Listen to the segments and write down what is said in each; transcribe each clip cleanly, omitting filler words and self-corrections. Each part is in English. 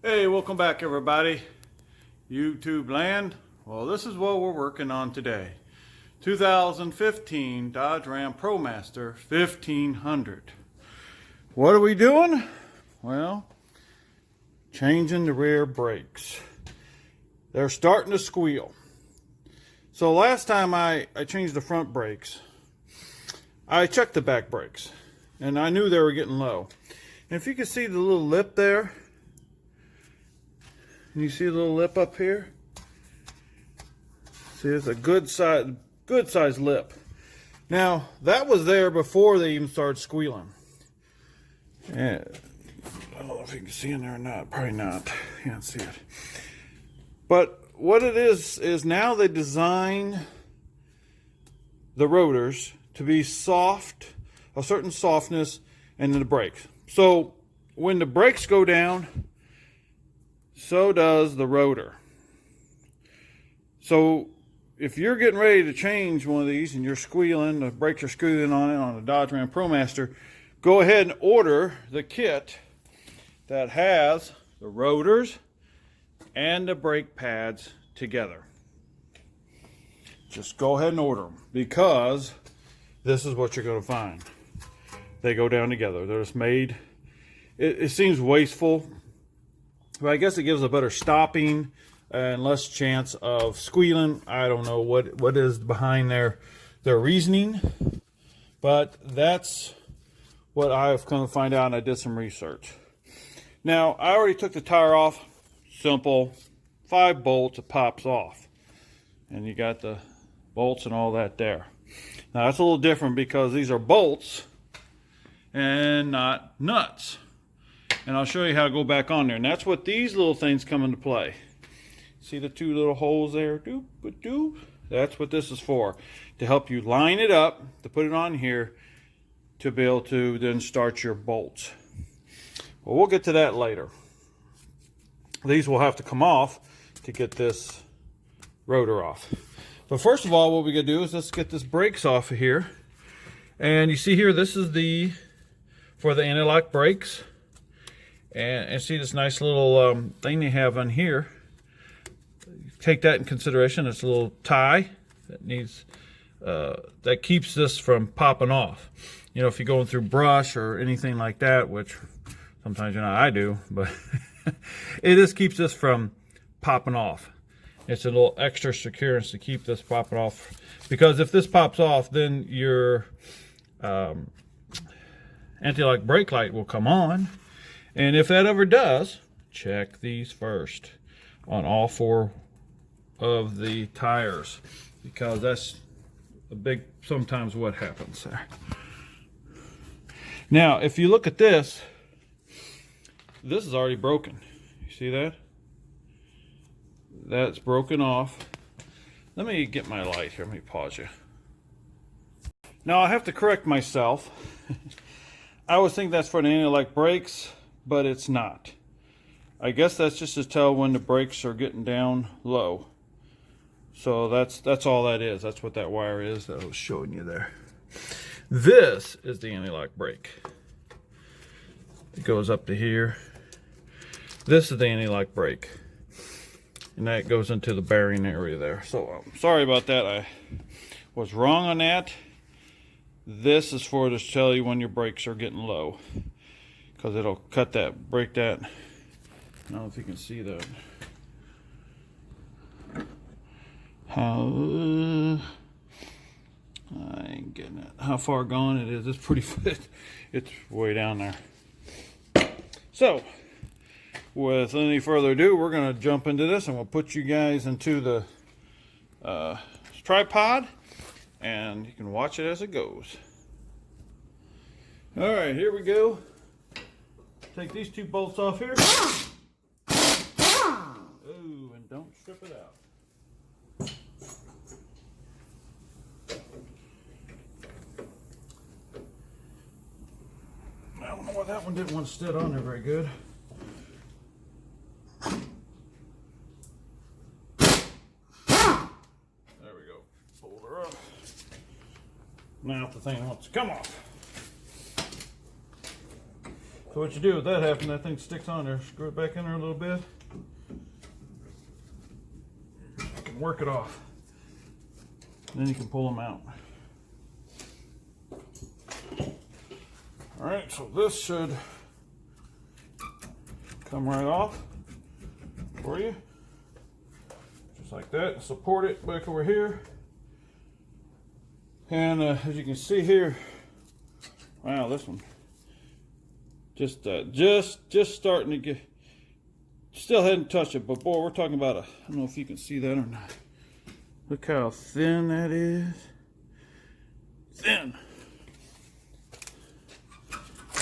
Hey, welcome back everybody. YouTube land. Well, this is what we're working on today. 2015 Dodge Ram ProMaster 1500. What are we doing? Well, changing the rear brakes. They're starting to squeal. So last time I changed the front brakes, I checked the back brakes and I knew they were getting low. And if you can see the little lip there, and you see a little lip up here? See, it's a good size lip. Now, that was there before they even started squealing. And I don't know if you can see in there or not. Probably not. You can't see it. But what it is now they design the rotors to be soft, a certain softness, and then the brakes. So when the brakes go down, so does the rotor. So if you're getting ready to change one of these and you're squealing, the brakes are squealing on it on a Dodge Ram ProMaster, go ahead and order the kit that has the rotors and the brake pads together. Just go ahead and order them, because this is what you're going to find. They go down together. They're just made. It seems wasteful, but I guess it gives a better stopping and less chance of squealing. I don't know what is behind their reasoning, but that's what I've come to find out, and I did some research. Now, I already took the tire off. Simple. 5 bolts, it pops off. And you got the bolts and all that there. Now, that's a little different because these are bolts and not nuts. And I'll show you how to go back on there. And that's what these little things come into play. See the 2 little holes there? Doop, doop. That's what this is for. To help you line it up, to put it on here, to be able to then start your bolts. Well, we'll get to that later. These will have to come off to get this rotor off. But first of all, what we're going to do is let's get this brakes off of here. And you see here, this is for the anti-lock brakes. And see this nice little thing they have on here. Take that in consideration. It's a little tie that needs that keeps this from popping off. You know, if you're going through brush or anything like that, which sometimes, you know, I do, but it just keeps this from popping off. It's a little extra securance to keep this popping off, because if this pops off, then your anti-lock brake light will come on. And if that ever does, check these first on all 4 of the tires, because that's a big sometimes what happens there. Now, if you look at this is already broken. You see that? That's broken off. Let me get my light here. Let me pause you. Now, I have to correct myself. I was thinking that's for the anti-lock brakes, but it's not. I guess that's just to tell when the brakes are getting down low. So that's all that is. That's what that wire is that I was showing you there. This is the anti-lock brake. It goes up to here. This is the anti-lock brake. And that goes into the bearing area there. So sorry about that. I was wrong on that. This is for to tell you when your brakes are getting low, because it'll cut that, break that. I don't know if you can see that. I ain't getting it. How far gone it is. It's pretty fit. It's way down there. So, with any further ado, we're going to jump into this, and we'll put you guys into the tripod, and you can watch it as it goes. All right, here we go. Take these 2 bolts off here. Ooh, and don't strip it out. I don't know why that one didn't want to sit on there very good. There we go. Pull her up. Now if the thing wants to come off. So what you do with that happens, that thing sticks on there. Screw it back in there a little bit. You can work it off. Then you can pull them out. All right, so this should come right off for you. Just like that. Support it back over here. And as you can see here, wow, this one just starting to get, still hadn't touched it, but boy, we're talking about I don't know if you can see that or not. Look how thin that is. Thin.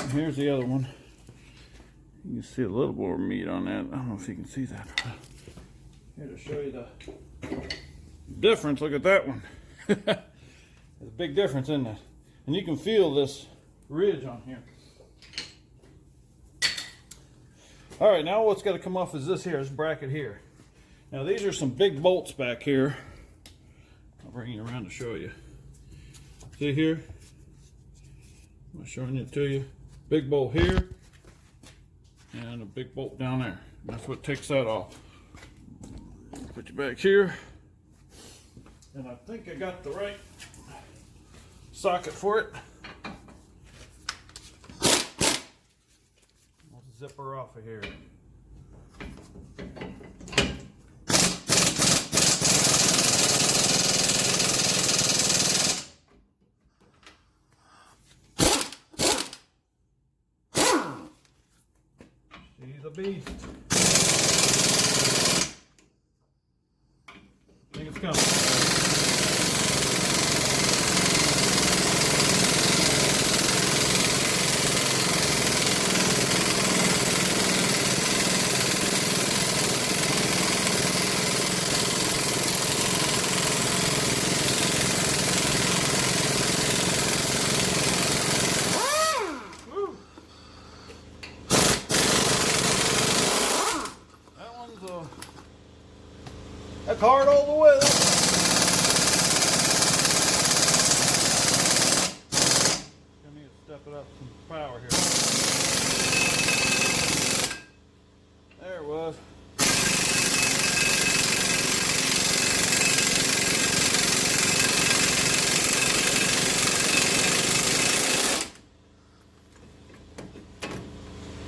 And here's the other one. You can see a little more meat on that. I don't know if you can see that. Here to show you the difference. Look at that one. There's a big difference in that. And you can feel this ridge on here. All right, now what's got to come off is this here, this bracket here. Now these are some big bolts back here. I'll bring you around to show you. See here? I'm showing it to you. Big bolt here and a big bolt down there. That's what takes that off. Put you back here. And I think I got the right socket for it. I'll zip her off of here. She's a beast. I think it's coming. That's hard all the way. I need to step it up some power here. There it was.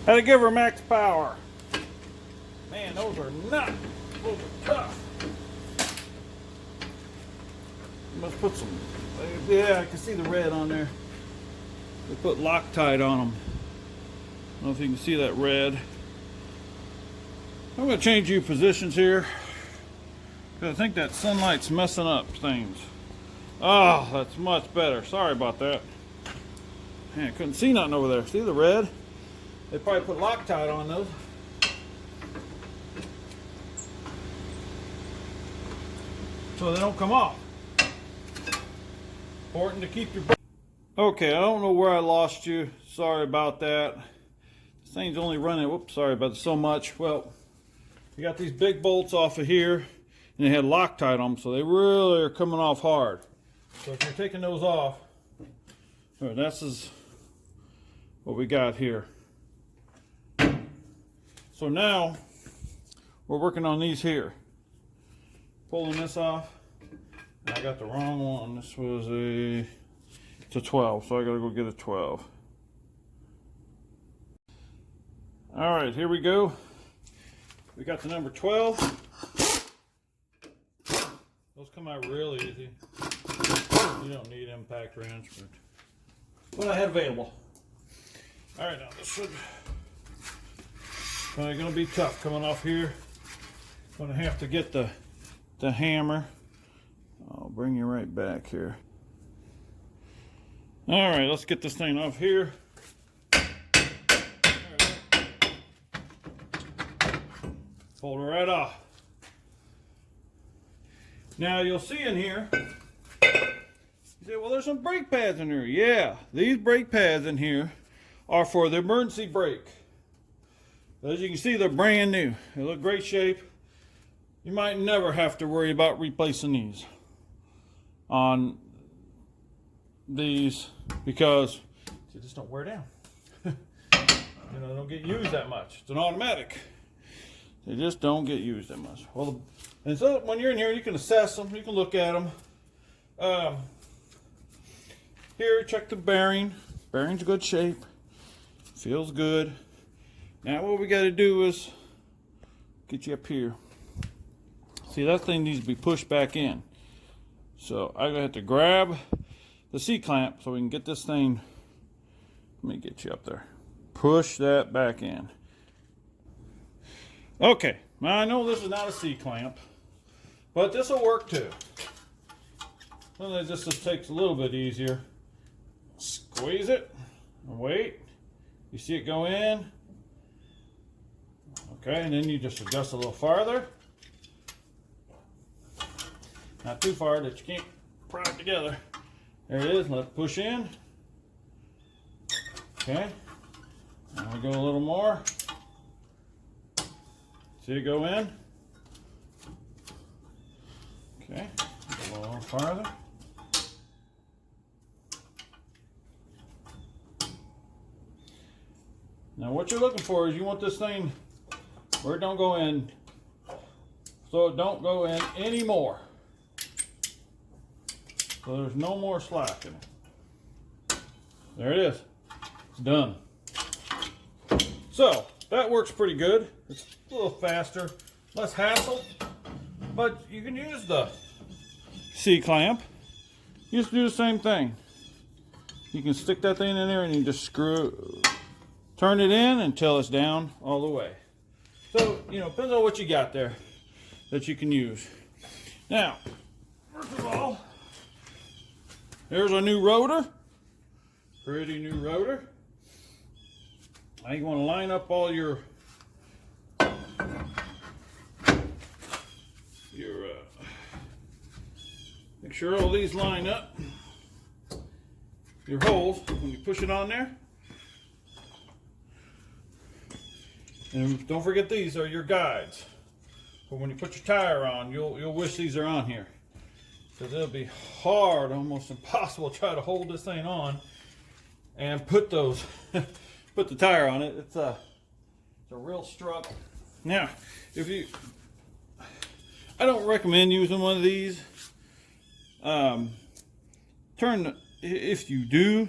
Had to give her max power. Man, those are tough. Must put some, yeah, I can see the red on there. They put Loctite on them. I don't know if you can see that red. I'm going to change you positions here because I think that sunlight's messing up things. Oh, that's much better. Sorry about that. Man, I couldn't see nothing over there. See the red? They probably put Loctite on those. So they don't come off. Important to keep your... Okay, I don't know where I lost you. Sorry about that. This thing's only running, whoops, sorry about so much. Well, you got these big bolts off of here, and they had Loctite on them, so they really are coming off hard. So if you're taking those off, this is what we got here. So now, we're working on these here. Pulling this off. I got the wrong one. This was it's a 12, so I gotta go get a 12. All right, here we go. We got the number 12. Those come out really easy. You don't need impact wrench, but what I had available. All right, now this should gonna be tough coming off here. Gonna have to get the hammer. I'll bring you right back here. All right, let's get this thing off here. Pull it right off. Now you'll see in here, you say, well, there's some brake pads in here. Yeah, these brake pads in here are for the emergency brake. As you can see, they're brand new. They look great shape. You might never have to worry about replacing these on these because they just don't wear down. You know, they don't get used that much. It's an automatic. They just don't get used that much. Well, and so when you're in here, you can assess them. You can look at them. Here, check the bearing. Bearing's good shape. Feels good. Now what we got to do is get you up here. See, that thing needs to be pushed back in. So I'm going to have to grab the C-clamp so we can get this thing. Let me get you up there. Push that back in. Okay, now I know this is not a C-clamp, but this will work too. Sometimes this just takes a little bit easier. Squeeze it and wait. You see it go in. Okay, and then you just adjust a little farther. Not too far that you can't pry it together. There it is. Let it push in. Okay. Now we go a little more. See it go in. Okay. Go a little farther. Now what you're looking for is you want this thing where it don't go in, so it don't go in anymore. So there's no more slack in it. There it is. It's done. So that works pretty good. It's a little faster, less hassle, but you can use the C-clamp. You just do the same thing. You can stick that thing in there and you just turn it in until it's down all the way. So, you know, depends on what you got there that you can use. Now, first of all, there's a new rotor. Pretty new rotor. Now you want to line up all your make sure all these line up. Your holes when you push it on there. And don't forget, these are your guides. But when you put your tire on, you'll wish these are on here. Because it'll be hard, almost impossible to try to hold this thing on and put those put the tire on it. It's a real struggle. Now, I don't recommend using one of these. If you do,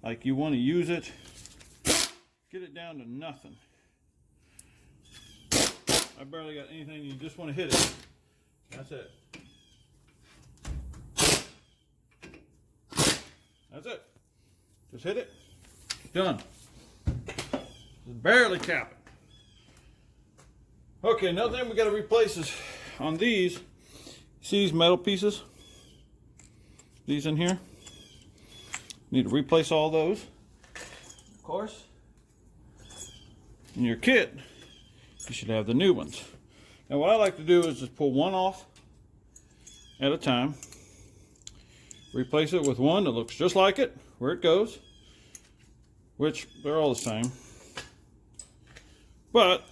like you want to use it, get it down to nothing. I barely got anything. You just want to hit it. That's it. That's it. Just hit it. Done. Just barely cap it. Okay, another thing we got to replace is on these. See these metal pieces? These in here? Need to replace all those, of course. In your kit, you should have the new ones. Now what I like to do is just pull one off at a time. Replace it with one that looks just like it, where it goes. Which, they're all the same. But,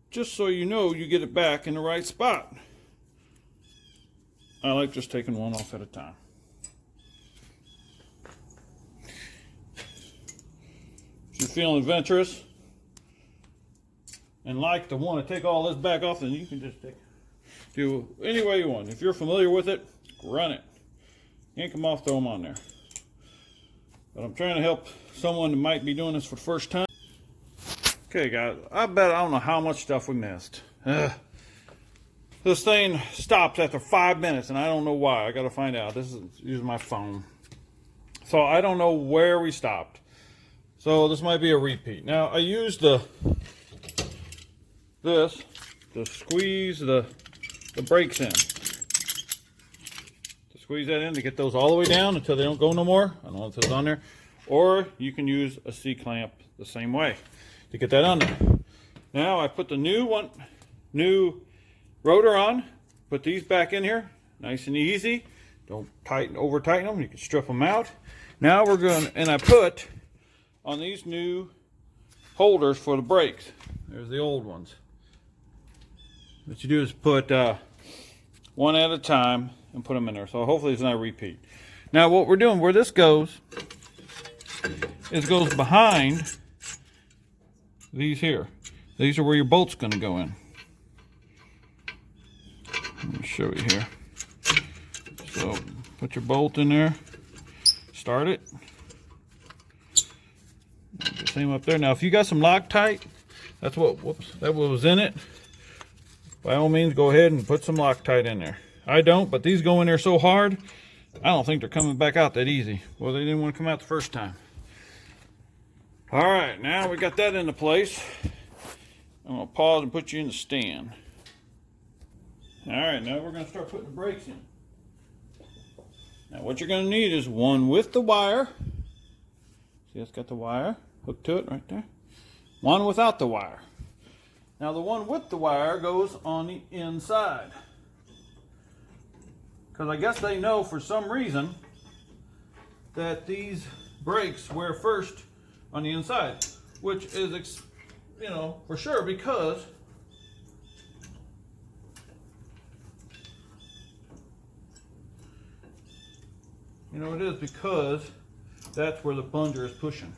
just so you know, you get it back in the right spot. I like just taking one off at a time. If you're feeling adventurous and like to want to take all this back off, then you can just do any way you want. If you're familiar with it, run it. Yank them off, throw them on there. But I'm trying to help someone that might be doing this for the first time. Okay, guys, I don't know how much stuff we missed. This thing stops after 5 minutes, and I don't know why. I got to find out. This is using my phone. So I don't know where we stopped. So this might be a repeat. Now, I used this to squeeze the brakes in. To squeeze that in to get those all the way down until they don't go no more. I don't know if it's on there. Or you can use a C-clamp the same way to get that under. Now I put the new rotor on. Put these back in here, nice and easy. Don't over tighten them. You can strip them out. Now we're going, and I put on these new holders for the brakes. There's the old ones. What you do is put one at a time and put them in there. So hopefully it's not a repeat. Now what we're doing, where this goes, is goes behind these here. These are where your bolt's going to go in. Let me show you here. So put your bolt in there, start it. The same up there. Now if you got some Loctite, that's what was in it. By all means, go ahead and put some Loctite in there. I don't, but these go in there so hard, I don't think they're coming back out that easy. Well, they didn't want to come out the first time. All right, now we got that into place. I'm gonna pause and put you in the stand. All right, now we're gonna start putting the brakes in. Now what you're gonna need is one with the wire. See, it's got the wire hooked to it right there. One without the wire. Now the one with the wire goes on the inside. Because I guess they know for some reason that these brakes wear first on the inside. Which is, you know, for sure because you know it is because that's where the plunger is pushing.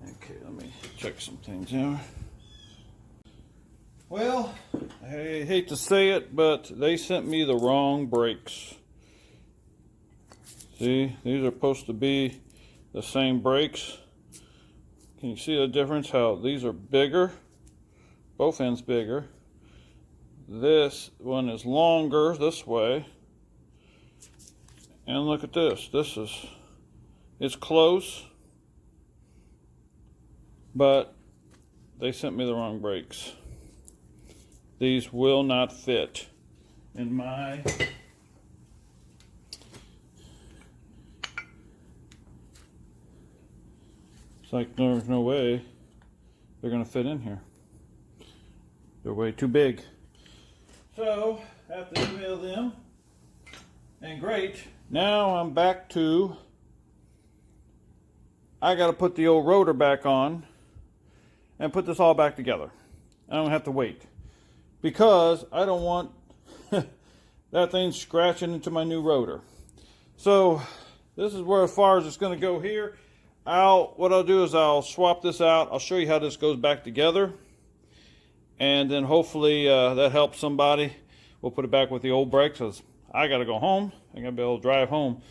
Okay, let me check some things here. Well, I hate to say it, but they sent me the wrong brakes. See, these are supposed to be the same brakes. Can you see the difference? How these are bigger, both ends bigger. This one is longer this way. And look at this. It's close, but they sent me the wrong brakes. These will not fit in my it's like there's no way they're gonna fit in here. They're way too big. So I have to email them. And great. Now I'm back to, I got to put the old rotor back on and put this all back together. I don't have to wait because I don't want that thing scratching into my new rotor. So this is where as far as it's going to go here. What I'll do is I'll swap this out. I'll show you how this goes back together. And then hopefully that helps somebody. We'll put it back with the old brakes because I got to go home. I got to be able to drive home.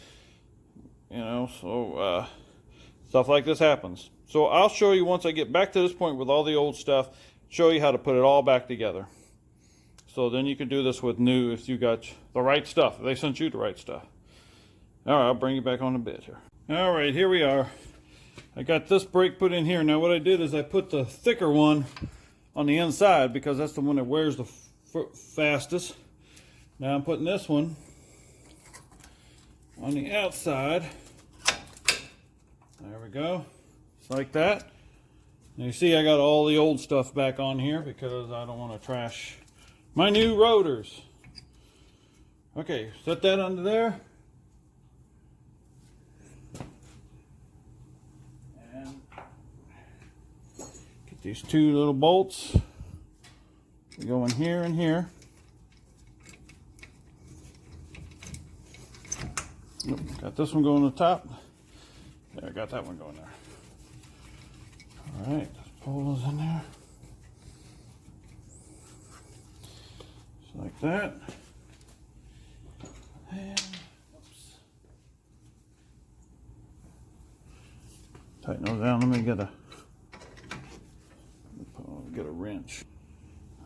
You know, so stuff like this happens. So I'll show you once I get back to this point with all the old stuff, show you how to put it all back together. So then you can do this with new if you got the right stuff. If they sent you the right stuff. All right, I'll bring you back on a bit here. All right, here we are. I got this brake put in here. Now what I did is I put the thicker one on the inside because that's the one that wears the fastest. Now I'm putting this one on the outside. There we go. Just like that. Now you see I got all the old stuff back on here because I don't want to trash my new rotors. Okay, set that under there. And get these two little bolts. They go in here and here. Got this one going on the top. There, I got that one going there. All right, let's pull those in there. Just like that. And, oops. Tighten those down. Let me get a wrench.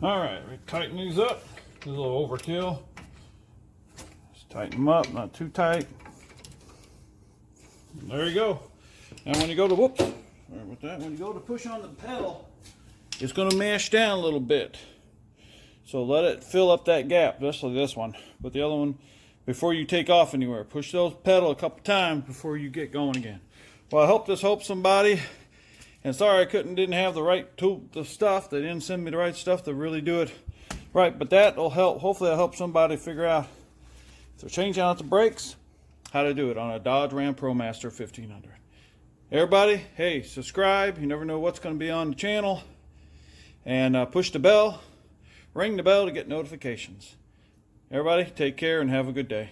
All right, we tighten these up. This is a little overkill. Just tighten them up, not too tight. There you go. And when you go to when you go to push on the pedal, it's going to mash down a little bit. So let it fill up that gap, just like this one. But the other one, before you take off anywhere, push those pedal a couple times before you get going again. Well, I hope this helps somebody. And sorry I didn't have the right the stuff. They didn't send me the right stuff to really do it right. But that will help. Hopefully, it'll help somebody figure out if they're changing out the brakes, how to do it on a Dodge Ram ProMaster 1500. Everybody, hey, subscribe. You never know what's going to be on the channel. And push the bell. Ring the bell to get notifications. Everybody, take care and have a good day.